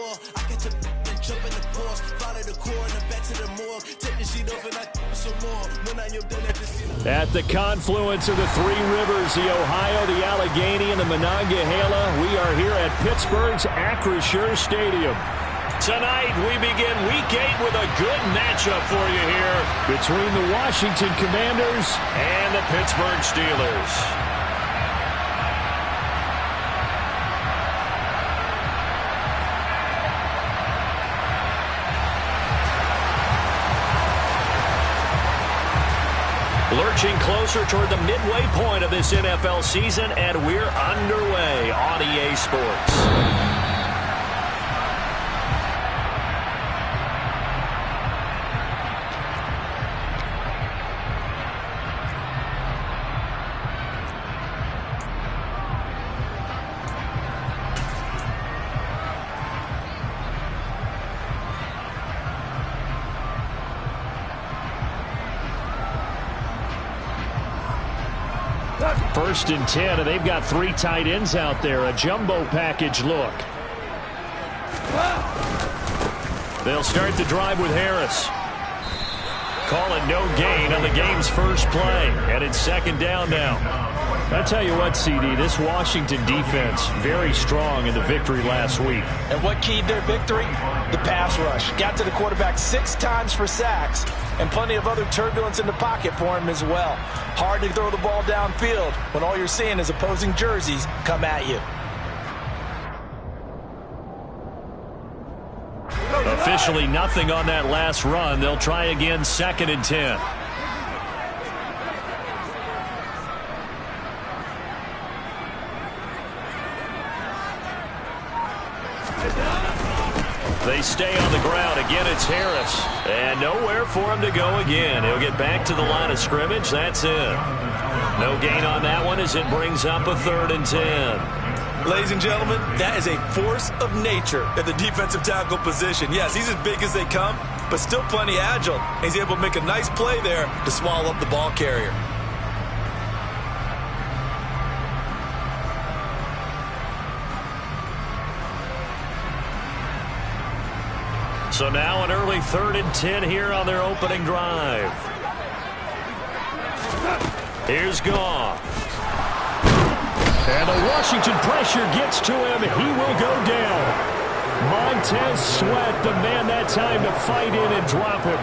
door. I catch a and jump in the Porsche. Follow the core and the back to the morgue. Take the sheet off and I some more. When I am done at the scene. At the confluence of the three rivers, the Ohio, the Allegheny, and the Monongahela, we are here at Pittsburgh's Acrisure Stadium. Tonight, we begin Week 8 with a good matchup for you here between the Washington Commanders and the Pittsburgh Steelers. Lurching closer toward the midway point of this NFL season, and we're underway on EA Sports. First and 10, and they've got three tight ends out there. A jumbo package look. They'll start the drive with Harris. Call it no gain on the game's first play, and it's second down now. I tell you what, CD, this Washington defense, very strong in the victory last week. And what keyed their victory? The pass rush. Got to the quarterback 6 times for sacks, and plenty of other turbulence in the pocket for him as well. Hard to throw the ball downfield when all you're seeing is opposing jerseys come at you. Officially nothing on that last run. They'll try again, second and 10. They stay on the ground. Again, it's Harris. And nowhere for him to go again. He'll get back to the line of scrimmage. That's it. No gain on that one as it brings up a third and 10. Ladies and gentlemen, that is a force of nature at the defensive tackle position. Yes, he's as big as they come, but still plenty agile. He's able to make a nice play there to swallow up the ball carrier. So now an early third and 10 here on their opening drive. Here's Goff. And the Washington pressure gets to him. He will go down. Montez Sweat, the man that time to fight in and drop him.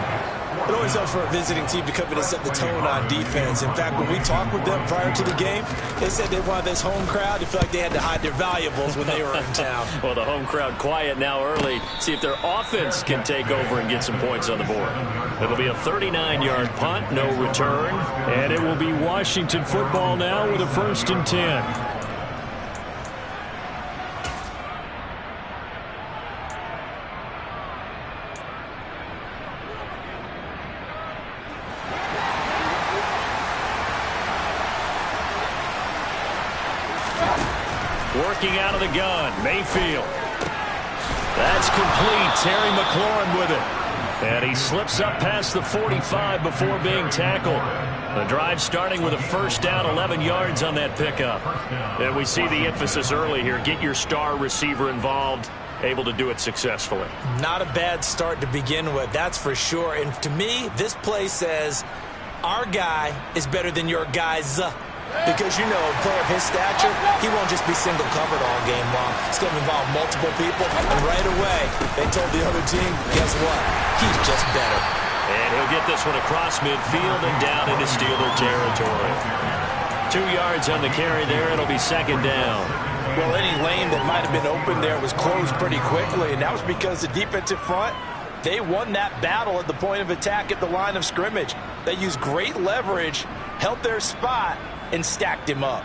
It always helps for a visiting team to come in and set the tone on defense. In fact, when we talked with them prior to the game, they said they wanted this home crowd to feel like they had to hide their valuables when they were in town. Well, the home crowd quiet now early. See if their offense can take over and get some points on the board. It'll be a 39-yard punt, no return. And it will be Washington football now with a first and 10. Working out of the gun, Mayfield. That's complete. Terry McLaurin with it. And he slips up past the 45 before being tackled. The drive starting with a first down, 11 yards on that pickup. And we see the emphasis early here. Get your star receiver involved. Able to do it successfully. Not a bad start to begin with, that's for sure. And to me, this play says our guy is better than your guys. Because, you know, a player of his stature, he won't just be single covered all game long. It's going to involve multiple people. And right away, they told the other team, guess what? He's just better. And he'll get this one across midfield and down into Steeler territory. 2 yards on the carry there. It'll be second down. Well, any lane that might have been open there was closed pretty quickly. And that was because the defensive front, they won that battle at the point of attack at the line of scrimmage. They used great leverage, held their spot, and stacked him up.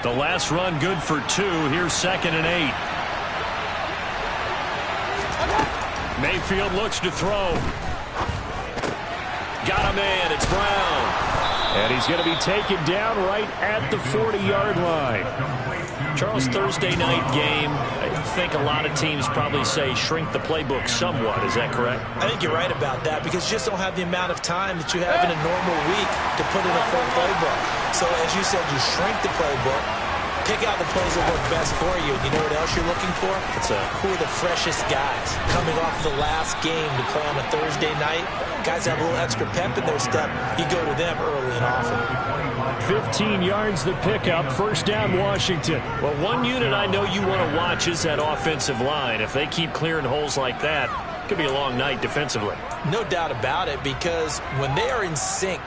The last run good for 2. Here's second and 8. Mayfield looks to throw. Got him in. It's Brown. And he's going to be taken down right at the 40-yard line. Charles, Thursday night game, I think a lot of teams probably say shrink the playbook somewhat. Is that correct? I think you're right about that because you just don't have the amount of time that you have in a normal week to put in a full playbook. So as you said, you shrink the playbook. Pick out the plays that work best for you. You know what else you're looking for? Who are the freshest guys coming off the last game to play on a Thursday night? Guys have a little extra pep in their step. You go to them early and often. 15 yards the pickup. First down, Washington. Well, one unit I know you want to watch is that offensive line. If they keep clearing holes like that, it could be a long night defensively. No doubt about it, because when they are in sync,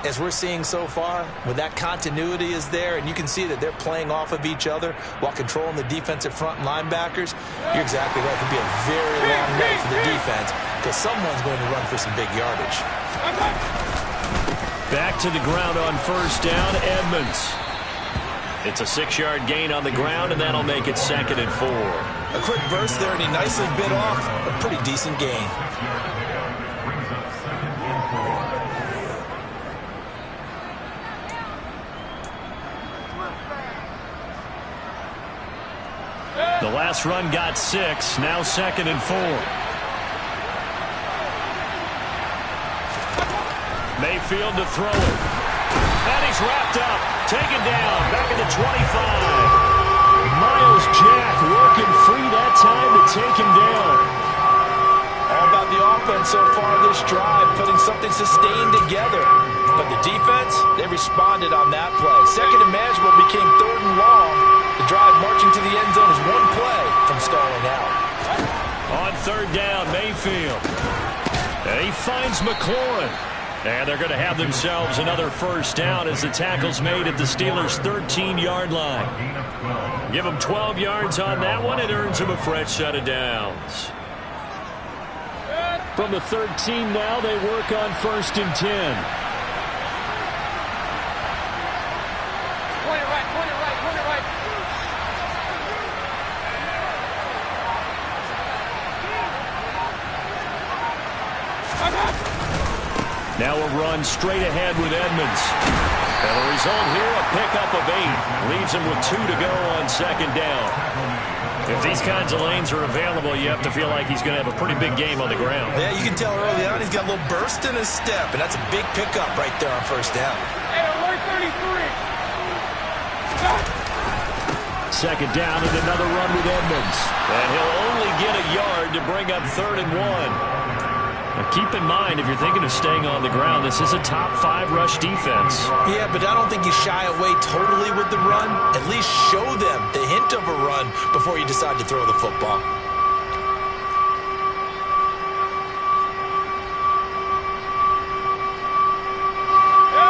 as we're seeing so far, when that continuity is there and you can see that they're playing off of each other while controlling the defensive front linebackers, you're exactly right. It could be a very long night for the defense because someone's going to run for some big yardage. Back to the ground on first down, Edmonds. It's a 6-yard gain on the ground, and that'll make it 2nd and 4. A quick burst there, and he nicely bit off a pretty decent gain. The last run got 6, now 2nd and 4. Mayfield to throw it. And he's wrapped up, taken down, back at the 25. Myles Jack working free that time to take him down. All about the offense so far this drive, putting something sustained together. But the defense, they responded on that play. Second and manageable became 3rd and long. The drive marching to the end zone is one play from stalling out. On 3rd down, Mayfield. And he finds McLaurin. And they're going to have themselves another first down as the tackle's made at the Steelers' 13-yard line. Give them 12 yards on that one. It earns them a fresh set of downs. From the 13 now, they work on 1st and 10. Now a run straight ahead with Edmonds. And the result here, a pickup of 8. Leaves him with 2 to go on 2nd down. If these kinds of lanes are available, you have to feel like he's going to have a pretty big game on the ground. Yeah, you can tell early on he's got a little burst in his step, and that's a big pickup right there on 1st down. Hey, alert 33. 2nd down and another run with Edmonds. And he'll only get a yard to bring up 3rd and 1. Now keep in mind, if you're thinking of staying on the ground, this is a top 5 rush defense. Yeah, but I don't think you shy away totally with the run. At least show them the hint of a run before you decide to throw the football.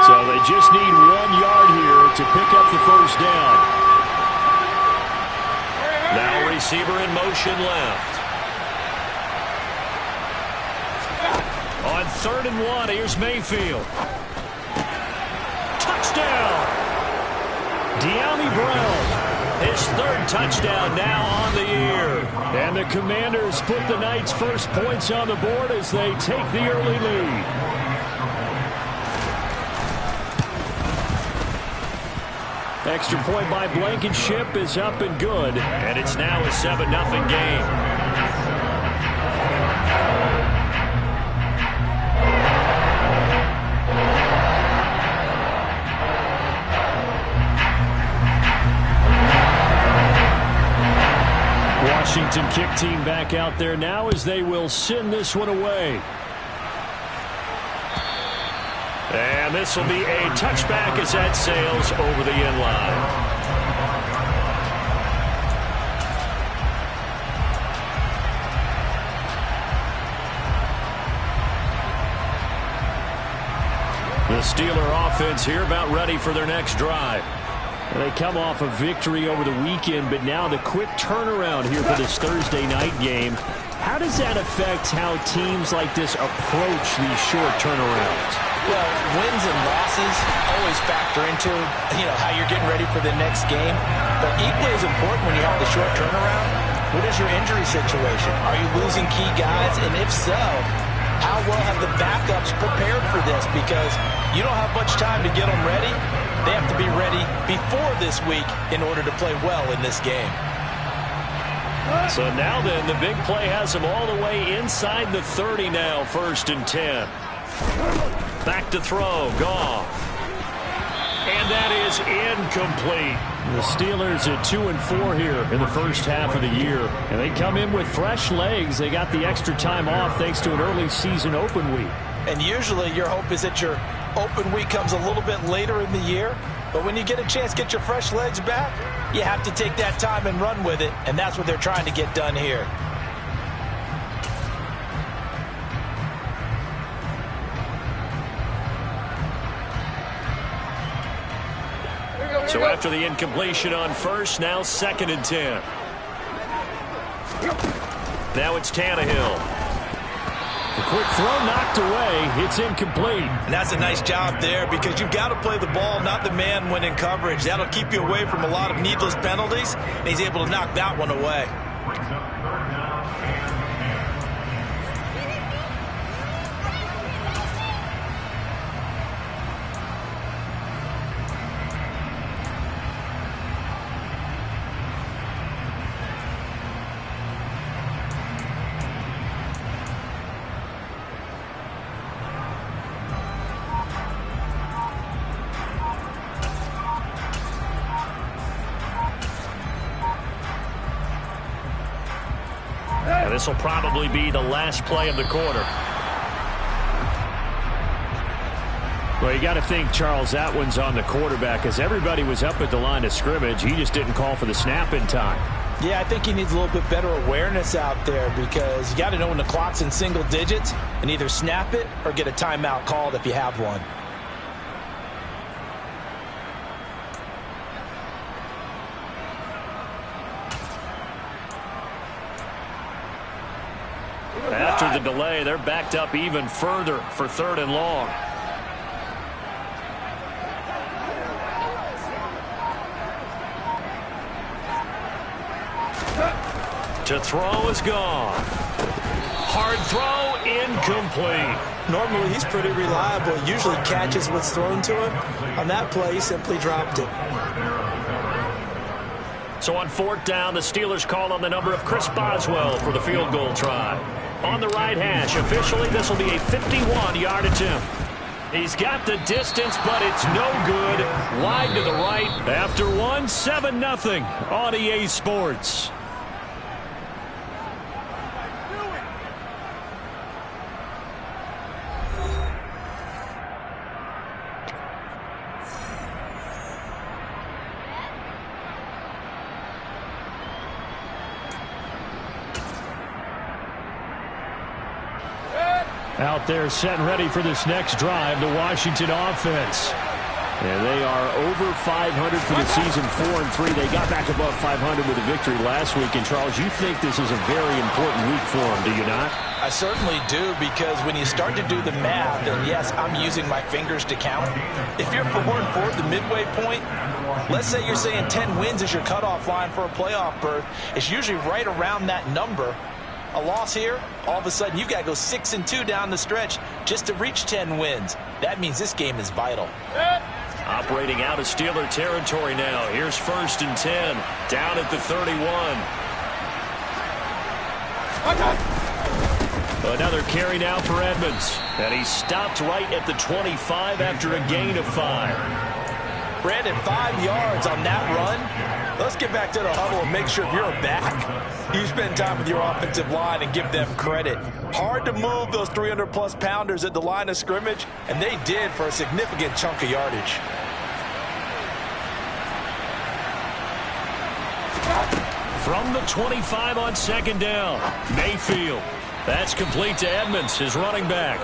So they just need 1 yard here to pick up the first down. Now receiver in motion left. On 3rd and 1, here's Mayfield. Touchdown! De'Ami Brown, his 3rd touchdown now on the year. And the Commanders put the night's first points on the board as they take the early lead. Extra point by Blankenship is up and good. And it's now a 7-0 game. Washington kick team back out there now as they will send this one away. And this will be a touchback as that sails over the end line. The Steeler offense here about ready for their next drive. They come off a victory over the weekend, but now the quick turnaround here for this Thursday night game. How does that affect how teams like this approach these short turnarounds? Well, wins and losses always factor into, how you're getting ready for the next game. But equally as important when you have the short turnaround, what is your injury situation? Are you losing key guys? And if so, how well have the backups prepared for this? Because you don't have much time to get them ready. They have to be ready before this week in order to play well in this game. So now then, the big play has them all the way inside the 30 now, 1st and 10. Back to throw, Goff. And that is incomplete. The Steelers at 2-4 here in the first half of the year. And they come in with fresh legs. They got the extra time off thanks to an early season open week. And usually your hope is that your open week comes a little bit later in the year. But when you get a chance to get your fresh legs back, you have to take that time and run with it. And that's what they're trying to get done here. So after the incompletion on first, now 2nd and 10. Now it's Tannehill. A quick throw knocked away. It's incomplete. And that's a nice job there because you've got to play the ball, not the man when in coverage. That'll keep you away from a lot of needless penalties. And he's able to knock that one away. This will probably be the last play of the quarter. Well, you got to think, Charles, that one's on the quarterback as everybody was up at the line of scrimmage. He just didn't call for the snap in time. Yeah, I think he needs a little bit better awareness out there because you got to know when the clock's in single digits and either snap it or get a timeout called if you have one. After the delay, they're backed up even further for 3rd and long. To throw is gone. Hard throw, incomplete. Normally, he's pretty reliable. Usually catches what's thrown to him. On that play, he simply dropped it. So on 4th down, the Steelers call on the number of Chris Boswell for the field goal try. On the right hash, officially, this will be a 51-yard attempt. He's got the distance, but it's no good. Wide to the right. After one, 7-0 on EA Sports. Out there set and ready for this next drive, the Washington offense. And they are over 500 for the season, 4-3. They got back above 500 with a victory last week. And, Charles, you think this is a very important week for them, do you not? I certainly do, because when you start to do the math, and yes, I'm using my fingers to count. If you're 4-4 at the midway point, let's say you're saying 10 wins is your cutoff line for a playoff berth. It's usually right around that number. A loss here, all of a sudden you've got to go 6-2 down the stretch just to reach 10 wins. That means this game is vital. Operating out of Steeler territory now. Here's 1st and 10. Down at the 31. Another carry now for Edmonds. And he stopped right at the 25 after a gain of 5. Brandon, 5 yards on that run. Let's get back to the huddle and make sure if you're a back, you spend time with your offensive line and give them credit. Hard to move those 300-plus pounders at the line of scrimmage, and they did for a significant chunk of yardage. From the 25 on 2nd down, Mayfield. That's complete to Edmonds, his running back.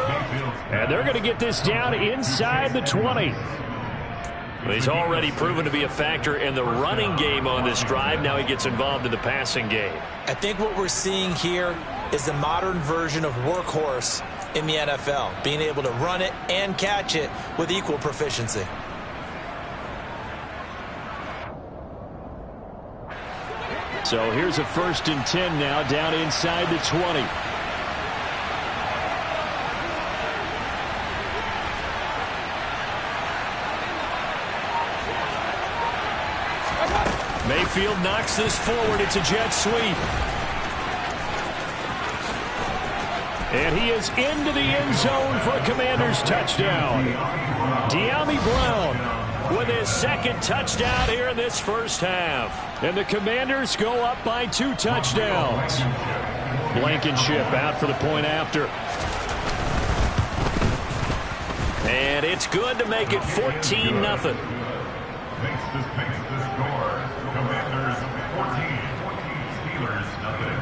And they're going to get this down inside the 20. He's already proven to be a factor in the running game on this drive. Now he gets involved in the passing game. I think what we're seeing here is the modern version of workhorse in the NFL, being able to run it and catch it with equal proficiency. So here's a 1st and 10 now, down inside the 20. Mayfield knocks this forward. It's a jet sweep. And he is into the end zone for a Commanders touchdown. De'Ami Brown with his second touchdown here in this first half. And the Commanders go up by 2 touchdowns. Blankenship out for the point after. And it's good to make it 14-0. Makes the score. Commanders 14, Steelers nothing.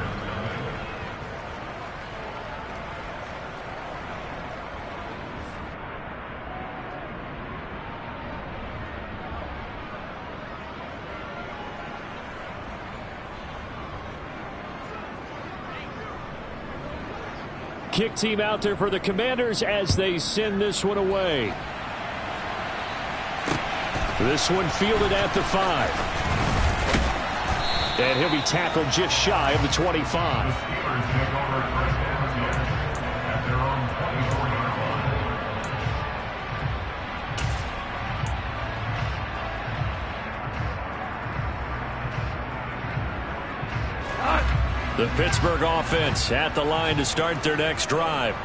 Kick team out there for the Commanders as they send this one away. This one fielded at the 5. And he'll be tackled just shy of the 25. The Steelers take over first down at their own 24-yard line. The Pittsburgh offense at the line to start their next drive.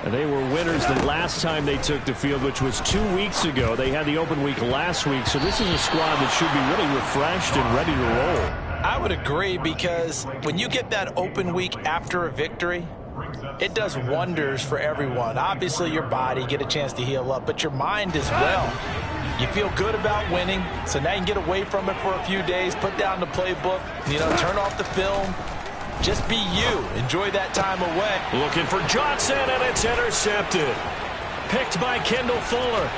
And they were winners the last time they took the field, which was 2 weeks ago. They had the open week last week, so this is a squad that should be really refreshed and ready to roll. I would agree, because when you get that open week after a victory, it does wonders for everyone. Obviously, your body, get a chance to heal up, but your mind as well. You feel good about winning, so now you can get away from it for a few days, put down the playbook, turn off the film. Just be you. Enjoy that time away. Looking for Johnson, and it's intercepted. Picked by Kendall Fuller.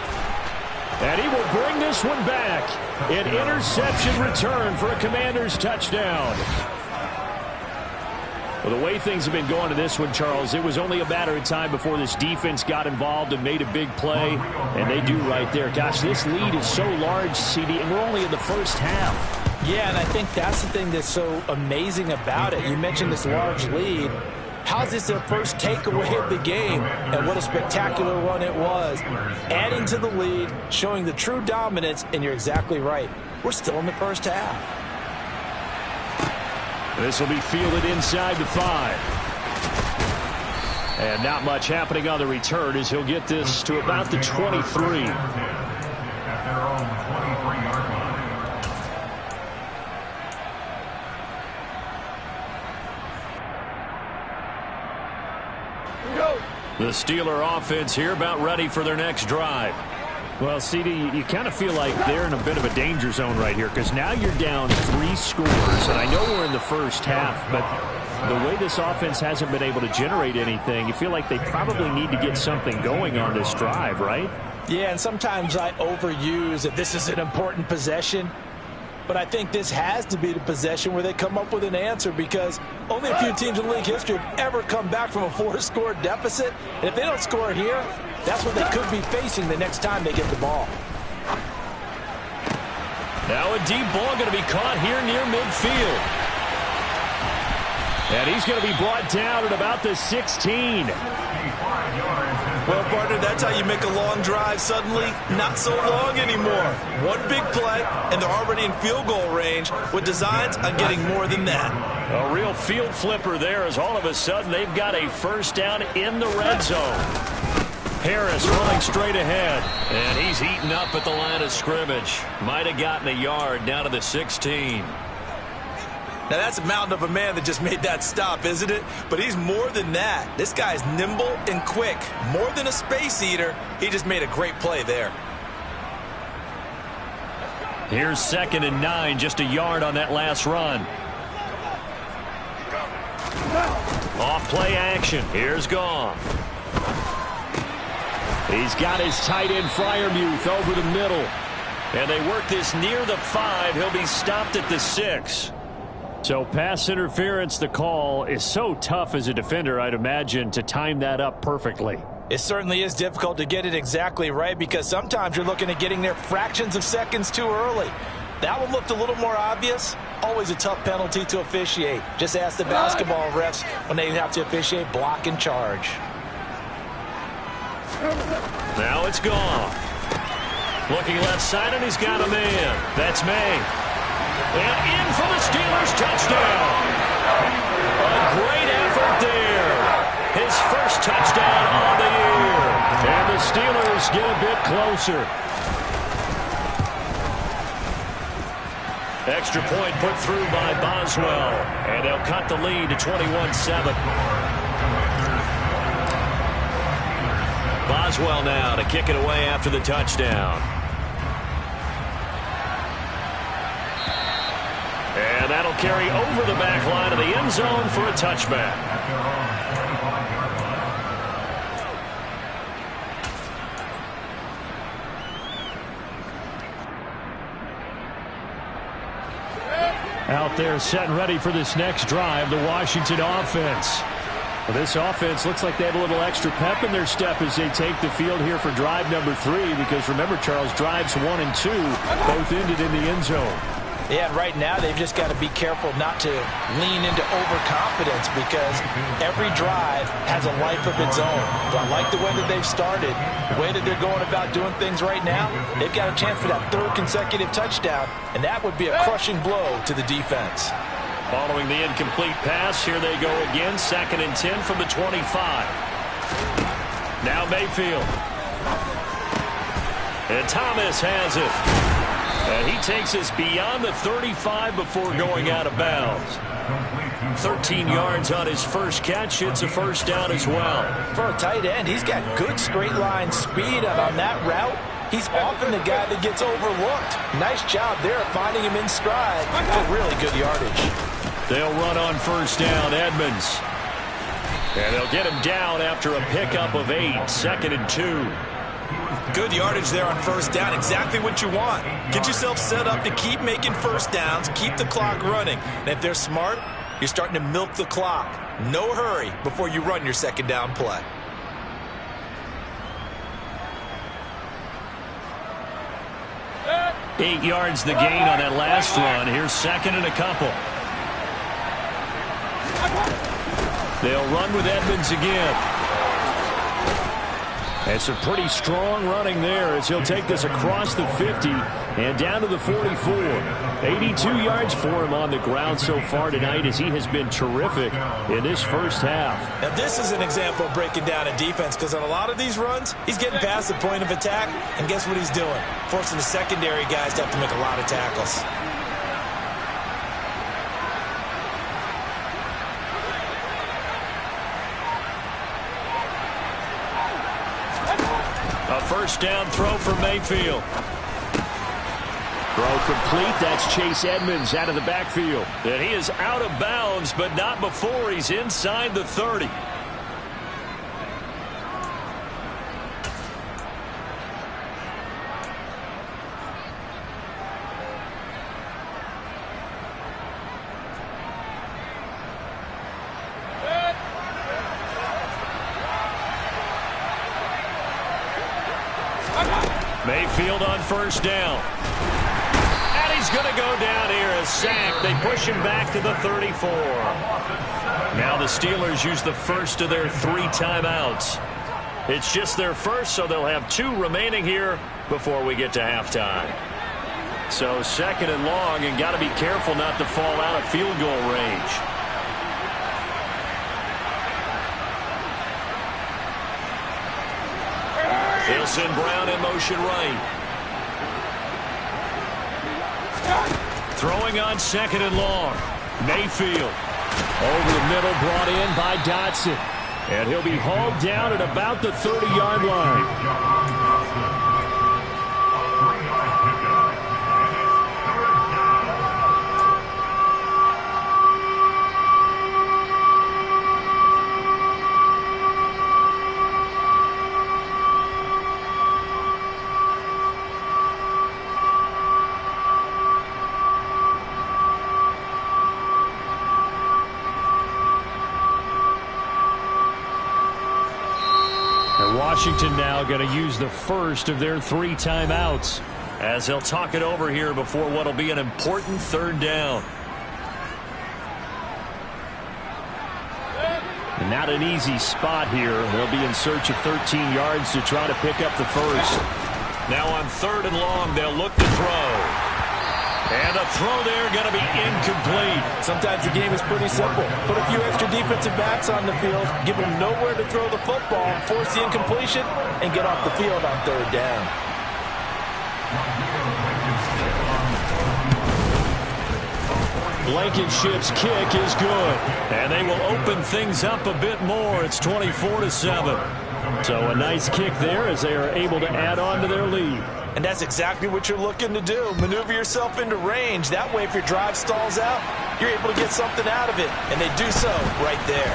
And he will bring this one back. An interception return for a Commanders touchdown. Well, the way things have been going to this one, Charles, it was only a matter of time before this defense got involved and made a big play, and they do right there. Gosh, this lead is so large, CD, and we're only in the first half. Yeah, and I think that's the thing that's so amazing about it. You mentioned this large lead. How's this their first takeaway of the game? And what a spectacular run it was. Adding to the lead, showing the true dominance, and you're exactly right. We're still in the first half. This will be fielded inside the 5. And not much happening on the return as he'll get this to about the 23. At their own 23-yard line. The Steeler offense here about ready for their next drive. Well, CD, you kind of feel like they're in a bit of a danger zone right here, because now you're down 3 scores, and I know we're in the first half, but the way this offense hasn't been able to generate anything, you feel like they probably need to get something going on this drive, right? Yeah, and sometimes I overuse that this is an important possession. But I think this has to be the possession where they come up with an answer, because only a few teams in league history have ever come back from a 4-score deficit. And if they don't score here, that's what they could be facing the next time they get the ball. Now a deep ball going to be caught here near midfield. And he's going to be brought down at about the 16. Well, partner, that's how you make a long drive suddenly not so long anymore. One big play, and they're already in field goal range with designs on getting more than that. A real field flipper there, as all of a sudden they've got a first down in the red zone. Harris running straight ahead, and he's eaten up at the line of scrimmage. Might have gotten a yard down to the 16. Now, that's a mountain of a man that just made that stop, isn't it? But he's more than that. This guy's nimble and quick. More than a space eater, he just made a great play there. Here's 2nd and 9, just a yard on that last run. Off play action. Here's Goff. He's got his tight end Freiermuth over the middle. And they work this near the 5. He'll be stopped at the 6. So pass interference, the call, is so tough as a defender, I'd imagine, to time that up perfectly. It certainly is difficult to get it exactly right, because sometimes you're looking at getting there fractions of seconds too early. That one looked a little more obvious. Always a tough penalty to officiate. Just ask the basketball refs when they have to officiate block and charge. Now it's Goff. Looking left side, and he's got a man. That's May. And in for the Steelers touchdown. A great effort there. His first touchdown on the year. And the Steelers get a bit closer. Extra point put through by Boswell. And they'll cut the lead to 21-7. Boswell now to kick it away after the touchdown. And that'll carry over the back line of the end zone for a touchback. Out there set and ready for this next drive, the Washington offense. Well, this offense looks like they have a little extra pep in their step as they take the field here for drive number 3, because remember, Charles, drives 1 and 2 both ended in the end zone. Yeah, and right now they've just got to be careful not to lean into overconfidence, because every drive has a life of its own. But I like the way that they've started, the way that they're going about doing things right now. They've got a chance for that 3rd consecutive touchdown, and that would be a crushing blow to the defense. Following the incomplete pass, here they go again, 2nd and 10 from the 25. Now Mayfield. And Thomas has it. And he takes us beyond the 35 before going out of bounds. 13 yards on his first catch. It's a first down as well. For a tight end, he's got good straight line speed, and on that route, he's often the guy that gets overlooked. Nice job there finding him in stride for really good yardage. They'll run on first down, Edmonds. And they'll get him down after a pickup of 8, 2nd and 2. Good yardage there on first down, exactly what you want. Get yourself set up to keep making first downs, keep the clock running. And if they're smart, you're starting to milk the clock. No hurry before you run your second down play. Eight yards the gain on that last run. Here's 2nd and a couple. They'll run with Edmonds again. And some pretty strong running there as he'll take this across the 50 and down to the 44. 82 yards for him on the ground so far tonight, as he has been terrific in this first half. Now this is an example of breaking down a defense, because on a lot of these runs, he's getting past the point of attack, and guess what he's doing? Forcing the secondary guys to have to make a lot of tackles. A first down throw for Mayfield. Throw complete. That's Chase Edmonds out of the backfield. And he is out of bounds, but not before he's inside the 30. Mayfield on first down. And he's going to go down here, a sack. They push him back to the 34. Now the Steelers use the first of their 3 timeouts. It's just their first, so they'll have 2 remaining here before we get to halftime. So 2nd and long, and got to be careful not to fall out of field goal range. He'll send Brown in motion right. Throwing on 2nd and long. Mayfield. Over the middle, brought in by Dotson. And he'll be hauled down at about the 30-yard line. Washington now going to use the first of their 3 timeouts as they'll talk it over here before what will be an important 3rd down. And not an easy spot here. They'll be in search of 13 yards to try to pick up the first. Now on 3rd and long, they'll look to throw. And the throw there going to be incomplete. Sometimes the game is pretty simple. Put a few extra defensive backs on the field, give them nowhere to throw the football, force the incompletion, and get off the field on 3rd down. Blankenship's kick is good. And they will open things up a bit more. It's 24-7. So a nice kick there as they are able to add on to their lead. And that's exactly what you're looking to do. Maneuver yourself into range. That way, if your drive stalls out, you're able to get something out of it. And they do so right there.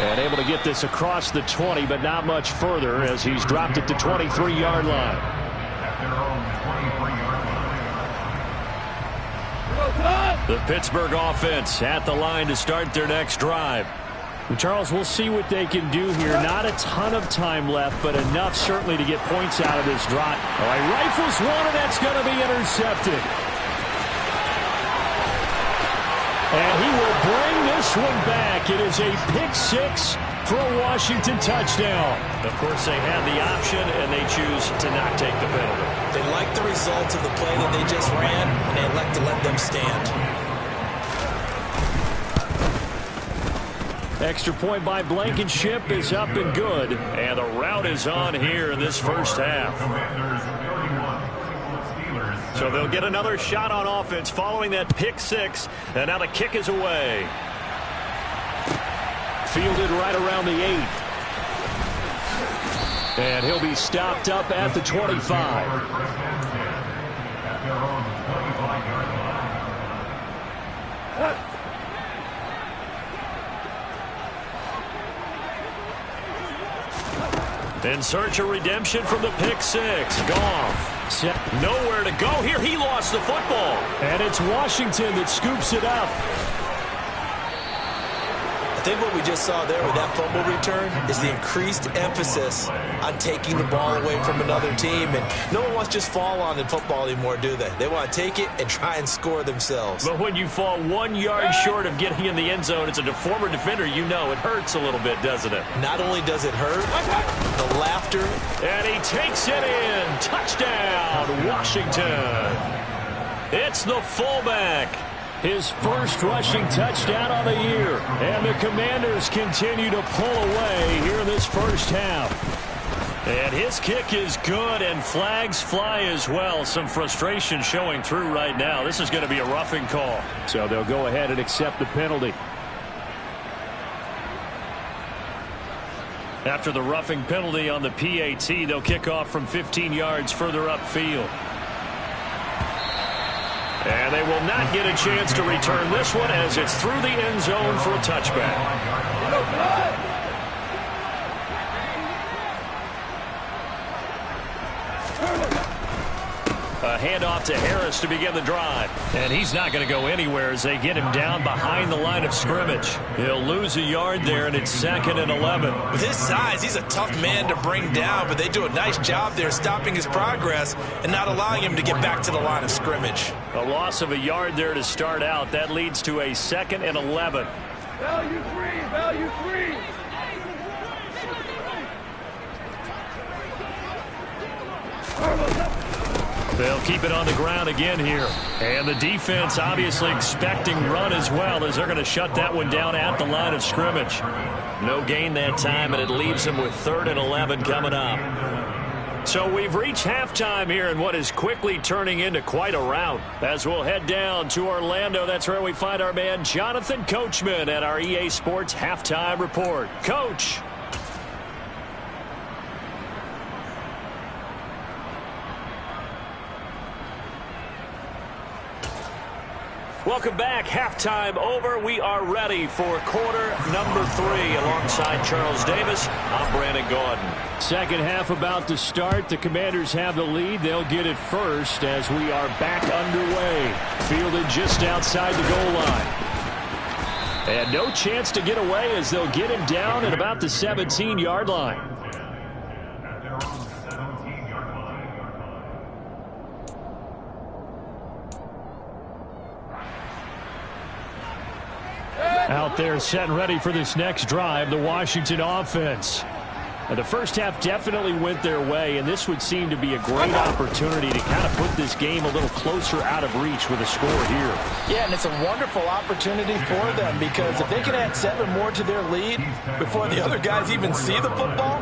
And able to get this across the 20, but not much further as he's dropped it to 23-yard line. At their own 23-yard line. The Pittsburgh offense at the line to start their next drive. Charles, we'll see what they can do here. Not a ton of time left, but enough certainly to get points out of this drive. All right, rifles one, and that's going to be intercepted. And he will bring this one back. It is a pick six for a Washington touchdown. Of course, they had the option, and they choose to not take the penalty. They like the results of the play that they just ran, and they elect to let them stand. Extra point by Blankenship is up and good. And the route is on here in this first half. So they'll get another shot on offense following that pick six. And now the kick is away. Fielded right around the 8. And he'll be stopped up at the 25. In search of redemption from the pick six. Goff. Nowhere to go here. He lost the football. And it's Washington that scoops it up. I think what we just saw there with that fumble return is the increased emphasis on taking the ball away from another team. And no one wants to just fall on in football anymore, do they? They want to take it and try and score themselves. But when you fall 1 yard short of getting in the end zone, it's a former defender, you know it hurts a little bit, doesn't it? Not only does it hurt, the laughter. And he takes it in. Touchdown, Washington. It's the fullback. His first rushing touchdown of the year. And the Commanders continue to pull away here in this first half. And his kick is good, and flags fly as well. Some frustration showing through right now. This is going to be a roughing call. So they'll go ahead and accept the penalty. After the roughing penalty on the PAT, they'll kick off from 15 yards further upfield. And they will not get a chance to return this one as it's through the end zone for a touchback. A handoff to Harris to begin the drive. And he's not going to go anywhere as they get him down behind the line of scrimmage. He'll lose a yard there, and it's 2nd and 11. With his size, he's a tough man to bring down, but they do a nice job there stopping his progress and not allowing him to get back to the line of scrimmage. A loss of a yard there to start out. That leads to a 2nd and 11. Value free, value free. They'll keep it on the ground again here. And the defense obviously expecting run as well as they're going to shut that one down at the line of scrimmage. No gain that time, and it leaves them with 3rd and 11 coming up. So we've reached halftime here in what is quickly turning into quite a rout. As we'll head down to Orlando, that's where we find our man Jonathan Coachman at our EA Sports Halftime Report. Coach. Welcome back. Halftime over. We are ready for quarter number 3 alongside Charles Davis. I'm Brandon Gaudin. Second half about to start. The Commanders have the lead. They'll get it first as we are back underway. Fielded just outside the goal line. And no chance to get away as they'll get him down at about the 17-yard line. Out there set and ready for this next drive, the Washington offense. And the first half definitely went their way, and this would seem to be a great opportunity to kind of put this game a little closer out of reach with a score here. Yeah, and it's a wonderful opportunity for them because if they can add 7 more to their lead before the other guys even see the football,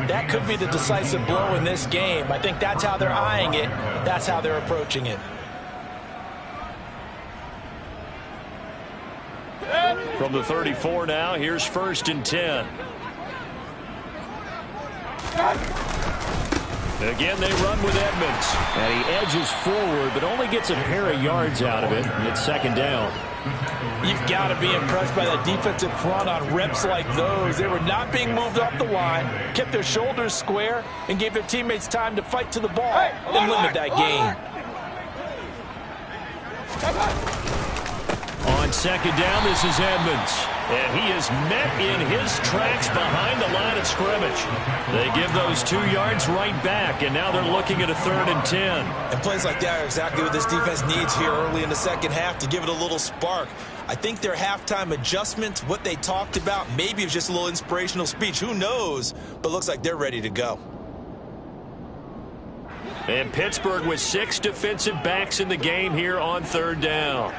that could be the decisive blow in this game. I think that's how they're eyeing it. That's how they're approaching it. From the 34 now, here's 1st and 10. Again, they run with Edmonds. And he edges forward, but only gets a pair of yards out of it. And it's 2nd down. You've got to be impressed by that defensive front on reps like those. They were not being moved off the line, kept their shoulders square, and gave their teammates time to fight to the ball and limit that gain. On 2nd down, this is Edmonds. And he is met in his tracks behind the line of scrimmage. They give those 2 yards right back, and now they're looking at a 3rd and 10. And plays like that are exactly what this defense needs here early in the second half to give it a little spark. I think their halftime adjustment, what they talked about, maybe it was just a little inspirational speech. Who knows? But looks like they're ready to go. And Pittsburgh with 6 defensive backs in the game here on 3rd down.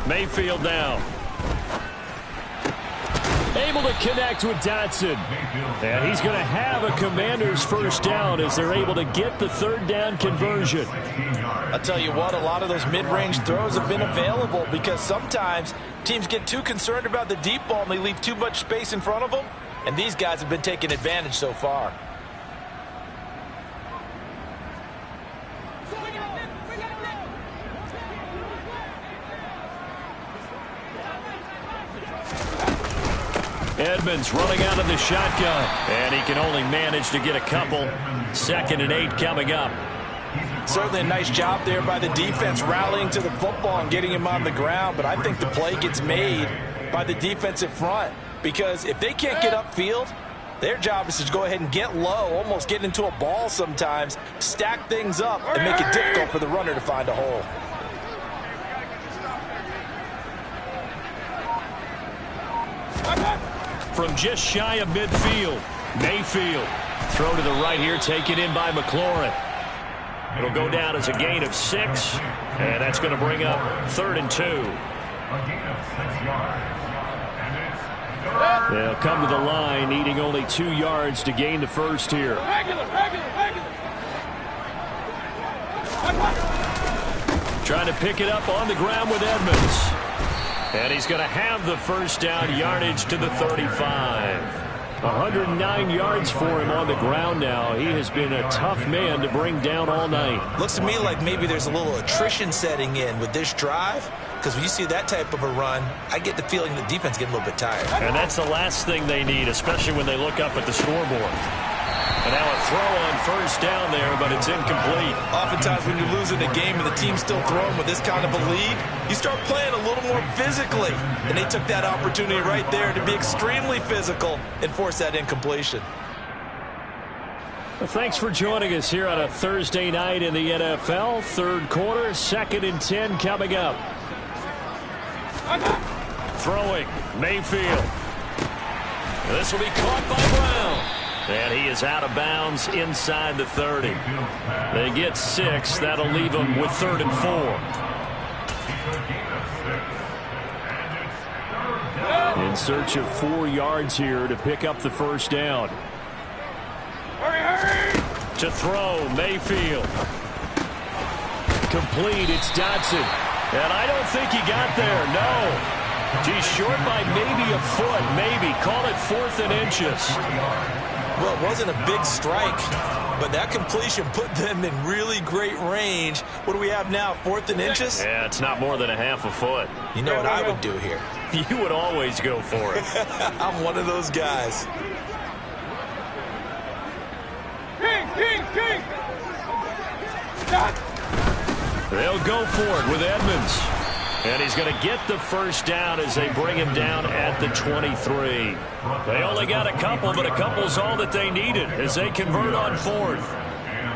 Mayfield now. Able to connect with Dotson. And he's going to have a Commanders 1st down as they're able to get the 3rd down conversion. I'll tell you what, a lot of those mid-range throws have been available because sometimes teams get too concerned about the deep ball and they leave too much space in front of them. And these guys have been taking advantage so far. Edmonds running out of the shotgun. And he can only manage to get a couple. 2nd and 8 coming up. Certainly a nice job there by the defense rallying to the football and getting him on the ground. But I think the play gets made by the defensive front. Because if they can't get upfield, their job is to go ahead and get low, almost get into a ball sometimes, stack things up, and make it difficult for the runner to find a hole. From just shy of midfield, Mayfield. Throw to the right here, taken in by McLaurin. It'll go down as a gain of 6, and that's going to bring up 3rd and 2. A gain of 6 yards. And it's 3rd. They'll come to the line, needing only 2 yards to gain the 1st here. Trying to pick it up on the ground with Edmonds. And he's going to have the 1st down yardage to the 35. 109 yards for him on the ground now. He has been a tough man to bring down all night. Looks to me like maybe there's a little attrition setting in with this drive. Because when you see that type of a run, I get the feeling the defense getting a little bit tired. And that's the last thing they need, especially when they look up at the scoreboard. And now a throw on 1st down there, but it's incomplete. Oftentimes when you're losing a game and the team's still throwing with this kind of a lead, you start playing a little more physically. And they took that opportunity right there to be extremely physical and force that incompletion. Well, thanks for joining us here on a Thursday night in the NFL. 3rd quarter, 2nd and 10 coming up. Throwing, Mayfield. This will be caught by Brown. And he is out of bounds inside the 30. They get 6. That'll leave them with 3rd and 4. In search of 4 yards here to pick up the 1st down. To throw, Mayfield. Complete, it's Dotson. And I don't think he got there, no. He's short by maybe a foot, maybe. Call it 4th and inches. Well, it wasn't a big strike, but that completion put them in really great range. What do we have now, 4th and inches? Yeah, it's not more than a half a foot. You know what I would do here? You would always go for it. I'm one of those guys. King! They'll go for it with Edmonds. And he's going to get the 1st down as they bring him down at the 23. They only got a couple, but a couple's all that they needed as they convert on 4th.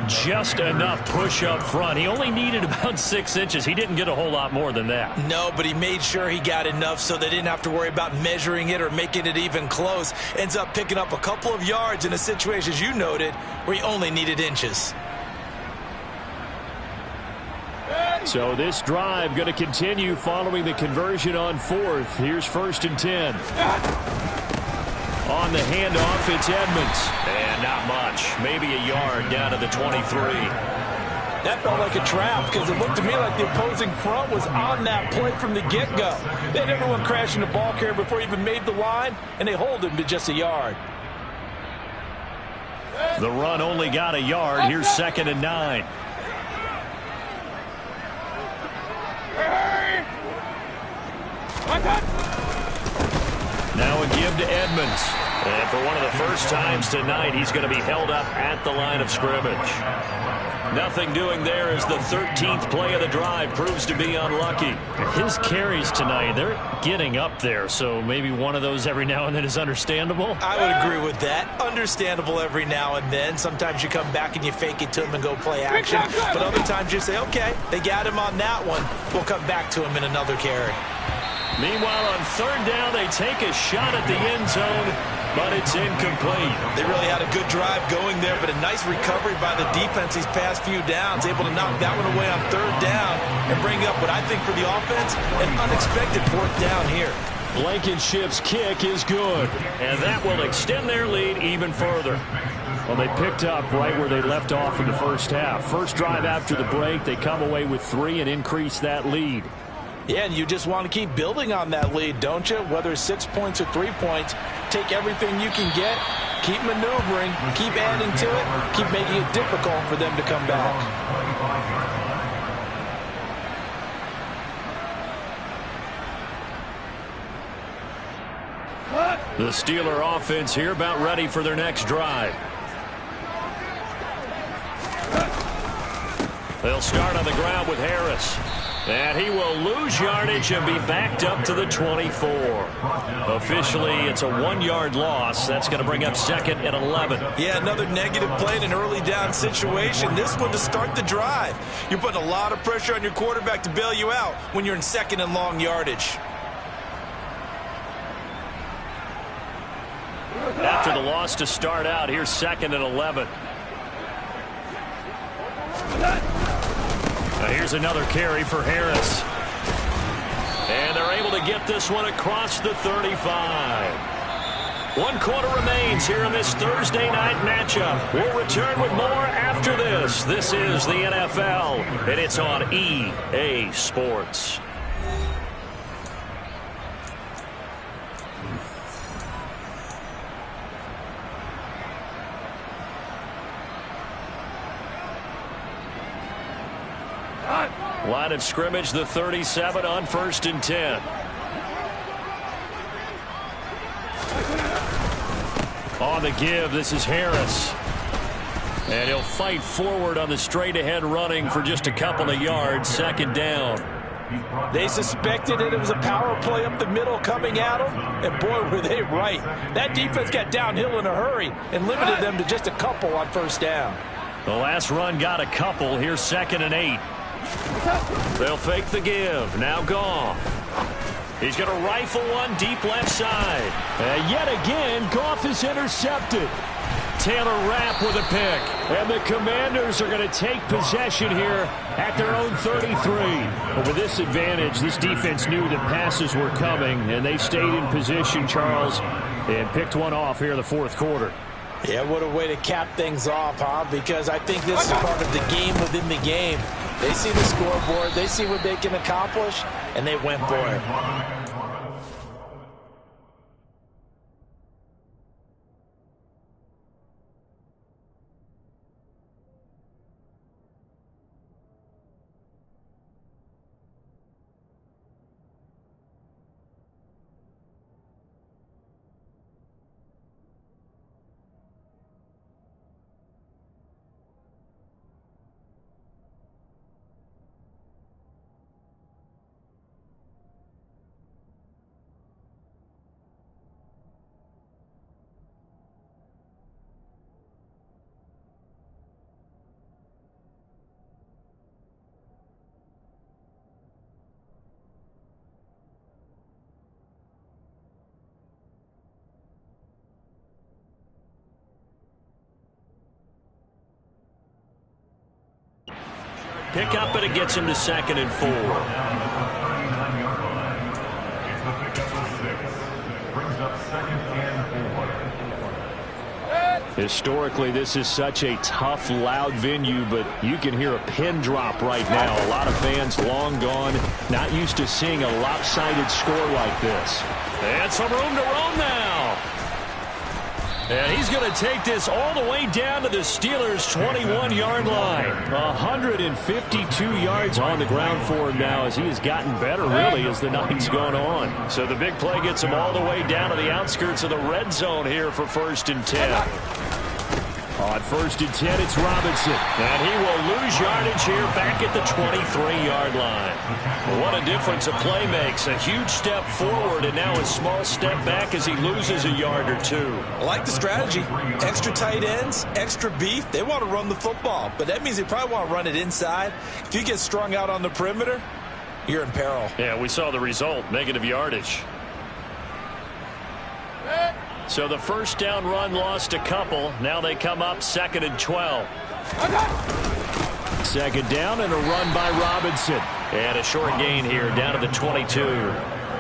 Just enough push up front. He only needed about 6 inches. He didn't get a whole lot more than that. No, but he made sure he got enough so they didn't have to worry about measuring it or making it even close. Ends up picking up a couple of yards in a situation, as you noted, where he only needed inches. So this drive going to continue following the conversion on 4th. Here's 1st and 10. On the handoff, it's Edmonds. And not much. Maybe a yard down to the 23. That felt like a trap because it looked to me like the opposing front was on that play from the get-go. They had everyone crashing the ball carrier before he even made the line, and they hold him to just a yard. The run only got a yard. Here's 2nd and 9. Now a give to Edmonds. And for one of the first times tonight, he's going to be held up at the line of scrimmage. Nothing doing there as the 13th play of the drive proves to be unlucky. His carries tonight, they're getting up there, so maybe one of those every now and then is understandable. I would agree with that. Understandable every now and then. Sometimes you come back and you fake it to him and go play action. But other times you say, okay, they got him on that one. We'll come back to him in another carry. Meanwhile, on 3rd down, they take a shot at the end zone, but it's incomplete. They really had a good drive going there, but a nice recovery by the defense these past few downs, able to knock that one away on 3rd down and bring up what I think for the offense, an unexpected 4th down here. Blankenship's kick is good, and that will extend their lead even further. Well, they picked up right where they left off in the first half. First drive after the break, they come away with 3 and increase that lead. Yeah, and you just want to keep building on that lead, don't you? Whether it's 6 points or 3 points, take everything you can get, keep maneuvering, keep adding to it, keep making it difficult for them to come back. The Steeler offense here about ready for their next drive. They'll start on the ground with Harris. And he will lose yardage and be backed up to the 24. Officially, it's a 1-yard loss. That's going to bring up 2nd and 11. Yeah, another negative play in an early down situation. This one to start the drive. You're putting a lot of pressure on your quarterback to bail you out when you're in 2nd and long yardage. After the loss to start out, here's 2nd and 11. Here's another carry for Harris. And they're able to get this one across the 35. 1 quarter remains here in this Thursday night matchup. We'll return with more after this. This is the NFL, and it's on EA Sports. Line of scrimmage, the 37 on 1st and 10. On the give, this is Harris. And he'll fight forward on the straight-ahead running for just a couple of yards. 2nd down. They suspected it was a power play up the middle coming at them, and boy, were they right. That defense got downhill in a hurry and limited them to just a couple on 1st down. The last run got a couple. Here's 2nd and 8. They'll fake the give. Now Goff. He's going to rifle one deep left side. Yet again, Goff is intercepted. Taylor Rapp with a pick. And the Commanders are going to take possession here at their own 33. But with this advantage, this defense knew that passes were coming, and they stayed in position, Charles, and picked one off here in the 4th quarter. Yeah, what a way to cap things off, huh? Because I think this is part of the game within the game. They see the scoreboard, they see what they can accomplish, and they went for it. Pick up, and it gets him to 2nd and 4. It's the pickup of 6. Brings up 2nd and 4. Historically, this is such a tough, loud venue, but you can hear a pin drop right now. A lot of fans long gone, not used to seeing a lopsided score like this. And some room to roam now. And he's going to take this all the way down to the Steelers' 21-yard line. 152 yards on the ground for him now as he has gotten better, really, as the night's gone on. So the big play gets him all the way down to the outskirts of the red zone here for 1st and 10. On 1st and 10, it's Robinson. And he will lose yardage here back at the 23-yard line. What a difference a play makes. A huge step forward and now a small step back as he loses a yard or two. I like the strategy. Extra tight ends, extra beef. They want to run the football, but that means they probably want to run it inside. If you get strung out on the perimeter, you're in peril. Yeah, we saw the result, negative yardage. So the first down run lost a couple. Now they come up 2nd and 12. 2nd down and a run by Robinson. And a short gain here down to the 22.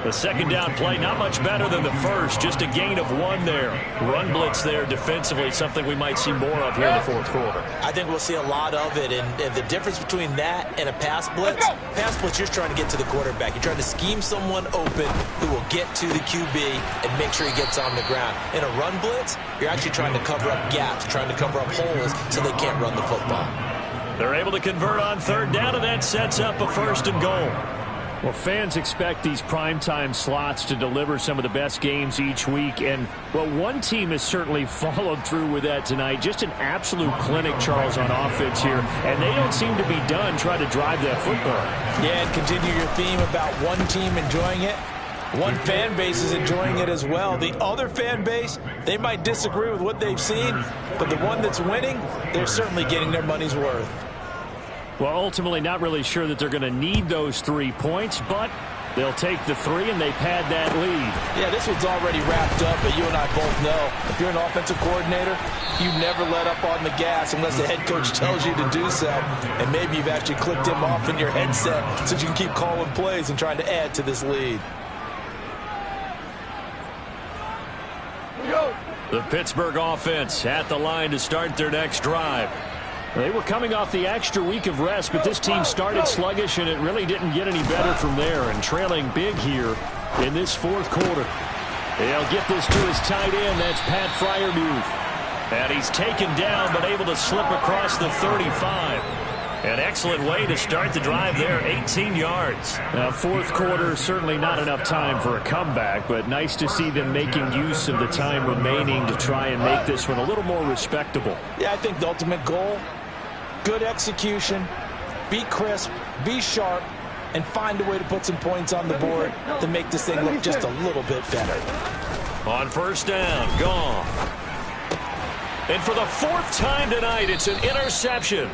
The 2nd down play not much better than the first. Just a gain of 1 there. Run blitz there defensively, something we might see more of here in the 4th quarter. I think we'll see a lot of it. And the difference between that and a pass blitz, you're trying to get to the quarterback. You're trying to scheme someone open who will get to the QB and make sure he gets on the ground. In a run blitz, you're actually trying to cover up gaps, trying to cover up holes so they can't run the football. They're able to convert on 3rd down, and that sets up a 1st and goal. Well, fans expect these primetime slots to deliver some of the best games each week. And, well, one team has certainly followed through with that tonight. Just an absolute clinic, Charles, on offense here. And they don't seem to be done trying to drive that football. Yeah, and continue your theme about one team enjoying it. One fan base is enjoying it as well. The other fan base, they might disagree with what they've seen. But the one that's winning, they're certainly getting their money's worth. Well, ultimately not really sure that they're going to need those 3 points, but they'll take the 3 and they pad that lead. Yeah, this one's already wrapped up, but you and I both know if you're an offensive coordinator, you never let up on the gas unless the head coach tells you to do so. And maybe you've actually clicked him off in your headset so you can keep calling plays and trying to add to this lead. The Pittsburgh offense at the line to start their next drive. They were coming off the extra week of rest, but this team started sluggish, and it really didn't get any better from there. And trailing big here in this 4th quarter. They'll get this to his tight end. That's Pat Freiermuth. And he's taken down, but able to slip across the 35. An excellent way to start the drive there, 18 yards. Now, 4th quarter, certainly not enough time for a comeback, but nice to see them making use of the time remaining to try and make this one a little more respectable. Yeah, I think the ultimate goal, good execution, be crisp, be sharp, and find a way to put some points on the board to make this thing look just a little bit better. On 1st down, gone. And for the 4th time tonight, it's an interception.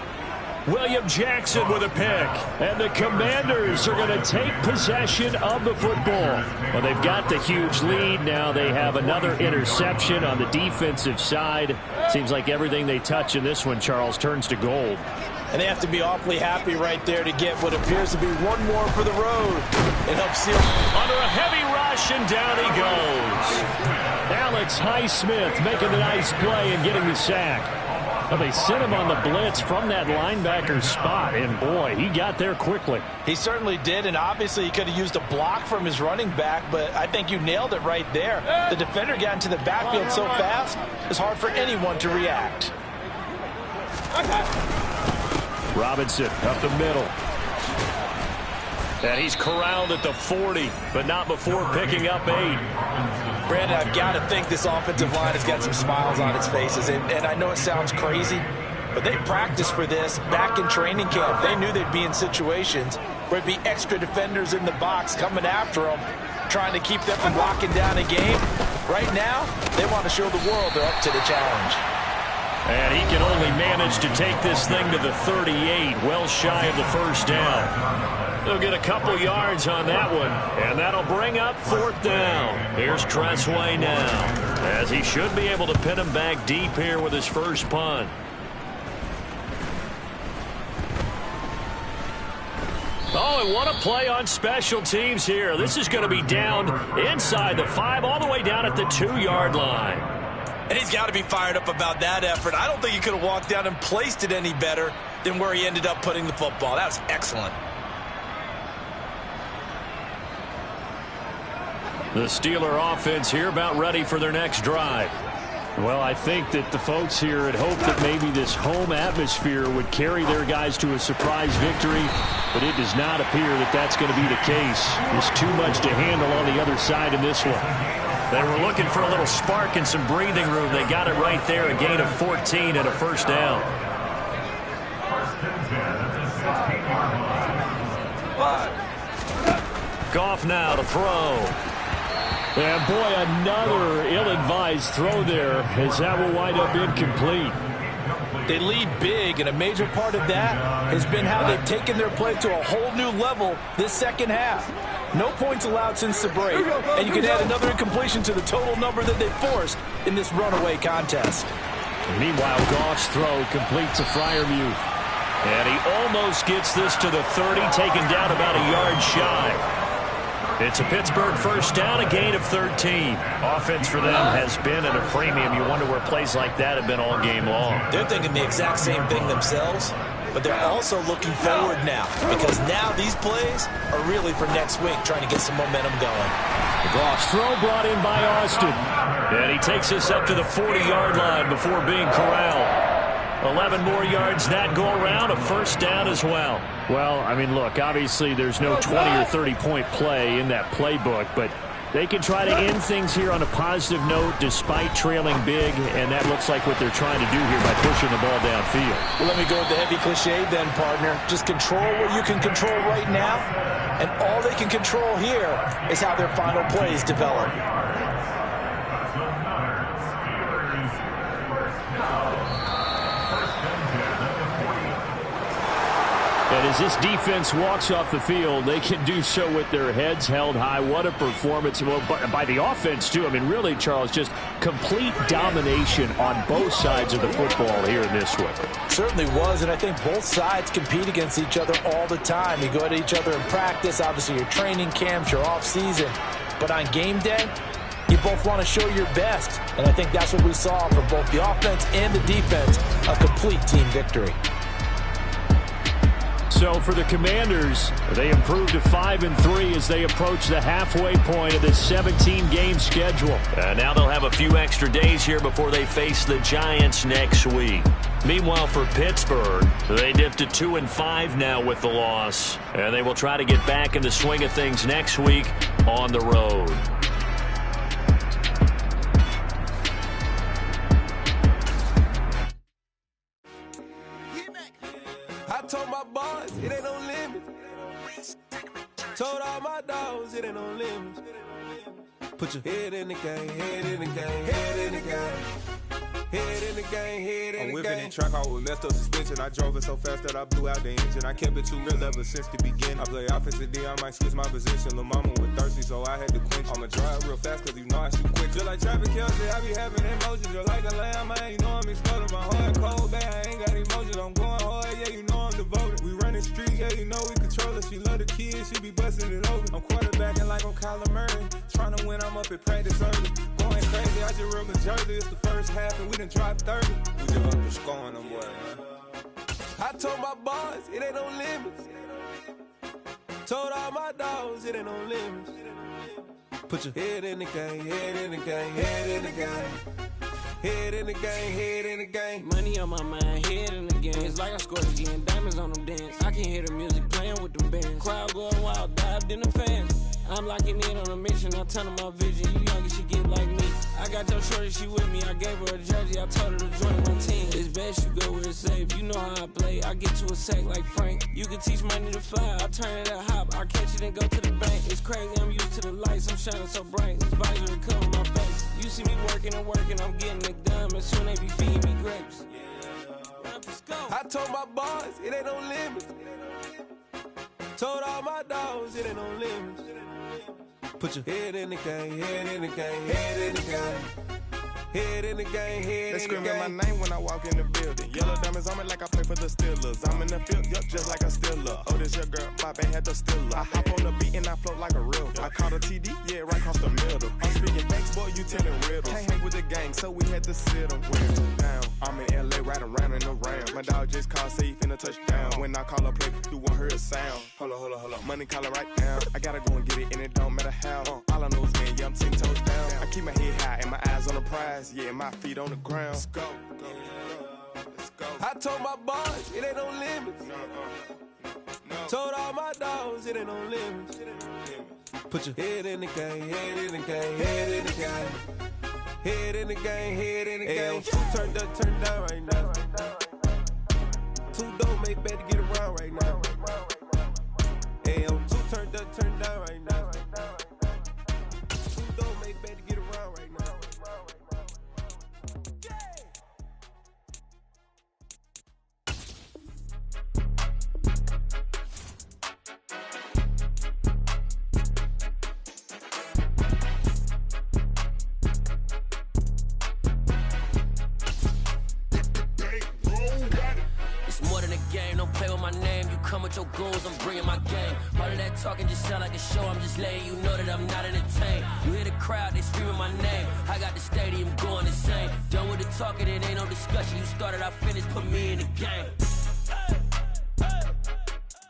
William Jackson with a pick. And the Commanders are going to take possession of the football. Well, they've got the huge lead. Now they have another interception on the defensive side. Seems like everything they touch in this one, Charles, turns to gold. And they have to be awfully happy right there to get what appears to be one more for the road. It helps seal. Under a heavy rush, and down he goes. Alex Highsmith making the nice play and getting the sack. Well, they sent him on the blitz from that linebacker spot, and boy, he got there quickly. He certainly did, and obviously he could have used a block from his running back, but I think you nailed it right there. The defender got into the backfield so fast, it's hard for anyone to react. Robinson up the middle. And he's corralled at the 40, but not before picking up 8. Brandon, I've got to think this offensive line has got some smiles on its faces. And I know it sounds crazy, but they practiced for this back in training camp. They knew they'd be in situations where it'd be extra defenders in the box coming after them, trying to keep them from locking down a game. Right now, they want to show the world they're up to the challenge. And he can only manage to take this thing to the 38, well shy of the 1st down. They'll get a couple yards on that one, and that'll bring up 4th down. Here's Tressway now, as he should be able to pin him back deep here with his first punt. Oh, and what a play on special teams here. This is going to be down inside the 5, all the way down at the 2-yard line. And he's got to be fired up about that effort. I don't think he could have walked down and placed it any better than where he ended up putting the football. That was excellent. The Steeler offense here about ready for their next drive. Well, I think that the folks here had hoped that maybe this home atmosphere would carry their guys to a surprise victory, but it does not appear that that's going to be the case. There's too much to handle on the other side in this one. They were looking for a little spark and some breathing room. They got it right there, a gain of 14 and a first down. Goff now to throw. And boy, another ill-advised throw there, as that will wind up incomplete. They lead big, and a major part of that has been how they've taken their play to a whole new level this second half. No points allowed since the break, and you can add another incompletion to the total number that they forced in this runaway contest. Meanwhile, Goff's throw completes a Freiermuth. And he almost gets this to the 30, taken down about a yard shy. It's a Pittsburgh first down, a gain of 13. Offense for them has been at a premium. You wonder where plays like that have been all game long. They're thinking the exact same thing themselves, but they're also looking forward now, because now these plays are really for next week, trying to get some momentum going. Goff's throw brought in by Austin. And he takes us up to the 40-yard line before being corralled. 11 more yards that go around, a first down as well. Well, I mean, look, obviously there's no 20 or 30-point play in that playbook, but they can try to end things here on a positive note despite trailing big, and that looks like what they're trying to do here by pushing the ball downfield. Well, let me go with the heavy cliche then, partner. Just control what you can control right now, and all they can control here is how their final plays develop. And as this defense walks off the field, they can do so with their heads held high. What a performance. Well, by the offense, too. I mean, really, Charles, just complete domination on both sides of the football here in this one. Certainly was, and I think both sides compete against each other all the time. You go at each other in practice, obviously your training camps, your off-season. But on game day, you both want to show your best. And I think that's what we saw from both the offense and the defense, a complete team victory. So for the Commanders, they improved to 5-3 as they approach the halfway point of this 17-game schedule. Now they'll have a few extra days here before they face the Giants next week. Meanwhile, for Pittsburgh, they dipped to 2-5 now with the loss. And they will try to get back in the swing of things next week on the road. I told my boys it ain't no limit. Told all my dogs it ain't no limit. Put your head in the game, head in the game, head in the game. Head in the game, head in the game. I'm whipping in track out with messed up suspension. I drove it so fast that I blew out the engine. I kept it too real ever since the beginning. I play offensive D, I might switch my position. Lil' mama was thirsty, so I had to quench. I'ma drive real fast, cause you know I shoot quick. Just like Travis Kelce, I be having emotions. Just like a lamb, man, you know I'm exploding. My heart cold, bad, I ain't got emotions. I'm going hard, yeah, you know I'm devoted. We running streets, yeah, you know we control it. She love the kids, she be busting it over. I'm quarterbacking like I'm Kyler Murray. Trying to win, I'm up at practice early. Going crazy, I just real the jersey. It's the first half, and we done dropped 30. We just up to scoring them, boy, man. I told my boys it ain't no limits. Told all my dogs it ain't no limits. Put your head in the game, head in the game, head in the game. Head in the game, head in the game. Money on my mind, head in the game. It's like I scored again, diamonds on them dance. I can hear the music playing with them bands. Crowd going wild, dived in the fans. I'm locking in on a mission, I tell them my vision. You young, you should get like me. I got your shorty, she with me. I gave her a jersey, I told her to join my team. It's best you go where it's safe. You know how I play. I get to a sack like Frank. You can teach money to fly. I turn it at hop. I catch it and go to the bank. It's crazy, I'm used to the lights. I'm shining so bright. This visor will cover my face. You see me working and working. I'm getting it done. And soon they be feeding me grapes. I told my boys it ain't no limits. Told all my dogs it ain't no limits. Put your head in the game, head in the game, head in the game. Head in the game, head in the game. They screaming my name when I walk in the building. Yellow diamonds on me like I play play for the Steelers. I'm in the field, yup, just like a Steeler. Oh, this your girl, my band had the Steeler. I hop on the beat and I float like a river. I caught a TD, yeah, right across the middle. I'm speaking thanks, boy, you telling riddles. Can't hang with the gang, so we had to sit them down. I'm in LA, right around in the round. My dog just called, say he finna touchdown. When I call a play, you won't hear a sound. Hold up. Money calling right now. I gotta go and get it, and it don't matter how. All I know is, man, yeah, I'm 10 toes down. I keep my head high and my eyes on the prize. Yeah, my feet on the ground. Let's go. I told my boys, it ain't no limits. Told all my dogs, it ain't no limits. Put your head in the game, head in the game, head in the game. Head in the game, head in the game. Two turned up, turned down right now. Two dope make better get around right now. Hey, I'm two turned up, turned down right now. Two dope make better get around right now. Come with your goons, I'm bringing my game. All of that talking just sound like a show. I'm just letting you know that I'm not entertained. You hear the crowd, they screaming my name. I got the stadium going insane. Done with the talking, it ain't no discussion. You started, I finished, put me in the game.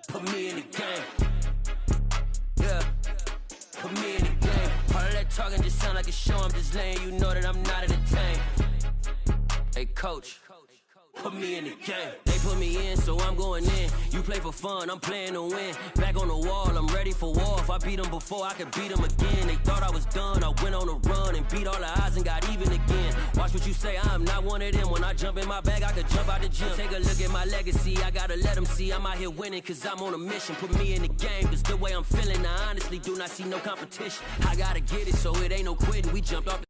Put me in the game. Yeah, put me in the game. All of that talking just sound like a show. I'm just letting you know that I'm not entertained. Hey, coach. Put me in the game. They put me in, so I'm going in. You play for fun, I'm playing to win. Back on the wall, I'm ready for war. If I beat them before, I could beat them again. They thought I was done, I went on a run and beat all the odds and got even again. Watch what you say, I'm not one of them. When I jump in my bag, I could jump out the gym. Take a look at my legacy, I gotta let them see I'm out here winning, cause I'm on a mission. Put me in the game, cause the way I'm feeling, I honestly do not see no competition. I gotta get it, so it ain't no quitting. We jumped off the